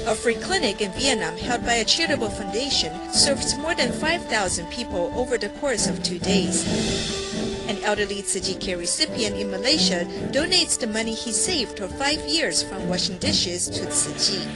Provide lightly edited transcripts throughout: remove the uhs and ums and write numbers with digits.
A free clinic in Vietnam held by a charitable foundation serves more than 5,000 people over the course of 2 days. An elderly Tzu Care recipient in Malaysia donates the money he saved for 5 years from washing dishes to Tzu.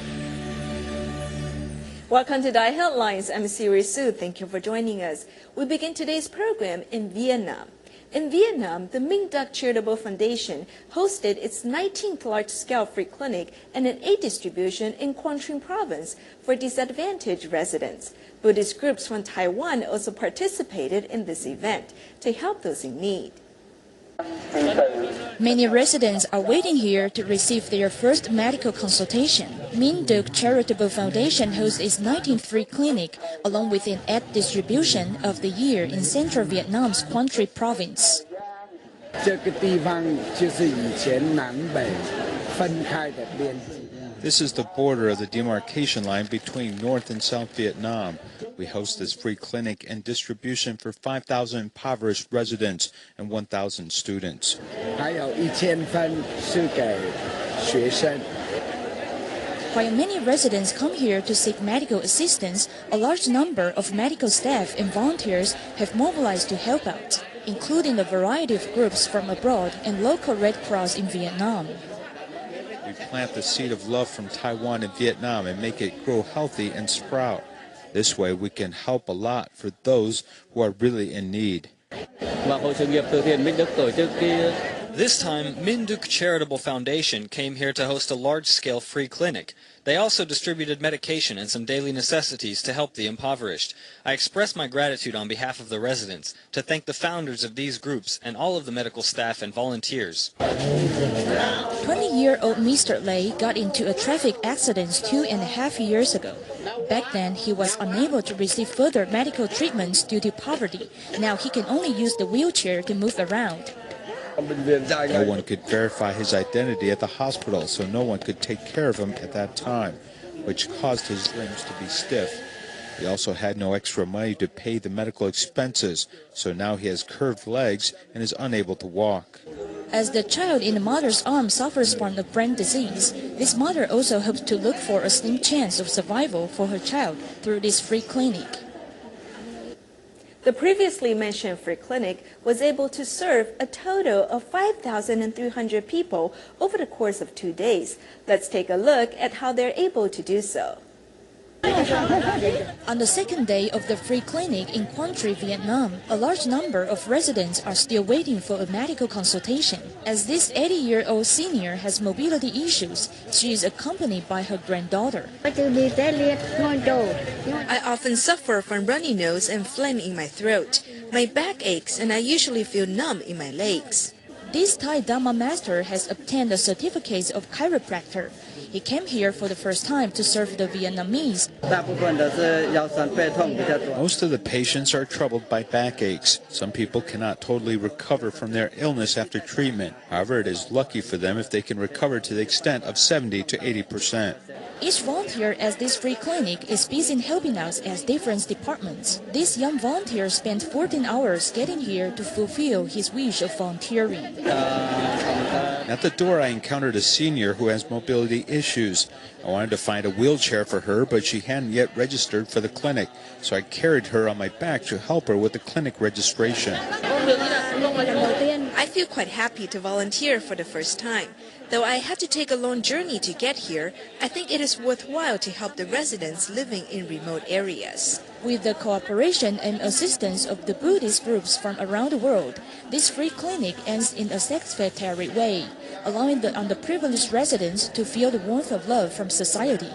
Welcome to Dai Headlines. I'm Siri Su. Thank you for joining us. We begin today's program in Vietnam. In Vietnam, the Minh Duc Charitable Foundation hosted its 19th large-scale free clinic and an aid distribution in Quang Trung province for disadvantaged residents. Buddhist groups from Taiwan also participated in this event to help those in need. Many residents are waiting here to receive their first medical consultation. Minh Duc Charitable Foundation hosts its 19th free clinic, along with an aid distribution of the year in central Vietnam's Quang Trung province. This is the border of the demarcation line between North and South Vietnam. We host this free clinic and distribution for 5,000 impoverished residents and 1,000 students. While many residents come here to seek medical assistance, a large number of medical staff and volunteers have mobilized to help out, including a variety of groups from abroad and local Red Cross in Vietnam. We plant the seed of love from Taiwan and Vietnam and make it grow healthy and sprout. This way we can help a lot for those who are really in need. This time, Minh Duc Charitable Foundation came here to host a large-scale free clinic. They also distributed medication and some daily necessities to help the impoverished. I express my gratitude on behalf of the residents to thank the founders of these groups and all of the medical staff and volunteers. 20-year-old Mr. Lei got into a traffic accident 2.5 years ago. Back then, he was unable to receive further medical treatments due to poverty. Now he can only use the wheelchair to move around. No one could verify his identity at the hospital, so no one could take care of him at that time, which caused his limbs to be stiff. He also had no extra money to pay the medical expenses, so now he has curved legs and is unable to walk. As the child in the mother's arm suffers from a brain disease, this mother also hopes to look for a slim chance of survival for her child through this free clinic. The previously mentioned free clinic was able to serve a total of 5,300 people over the course of 2 days. Let's take a look at how they're able to do so. On the second day of the free clinic in Quang Trung, Vietnam, a large number of residents are still waiting for a medical consultation. As this 80-year-old senior has mobility issues, she is accompanied by her granddaughter. I often suffer from runny nose and phlegm in my throat. My back aches and I usually feel numb in my legs. This Thai Dhamma master has obtained a certificate of chiropractor. He came here for the first time to serve the Vietnamese. Most of the patients are troubled by backaches. Some people cannot totally recover from their illness after treatment. However, it is lucky for them if they can recover to the extent of 70 to 80%. Each volunteer at this free clinic is busy in helping out at different departments. This young volunteer spent 14 hours getting here to fulfill his wish of volunteering. At the door, I encountered a senior who has mobility issues. I wanted to find a wheelchair for her, but she hadn't yet registered for the clinic, so I carried her on my back to help her with the clinic registration. I feel quite happy to volunteer for the first time. Though I had to take a long journey to get here, I think it is worthwhile to help the residents living in remote areas. With the cooperation and assistance of the Buddhist groups from around the world, this free clinic ends in a satisfactory way, allowing the underprivileged residents to feel the warmth of love from society.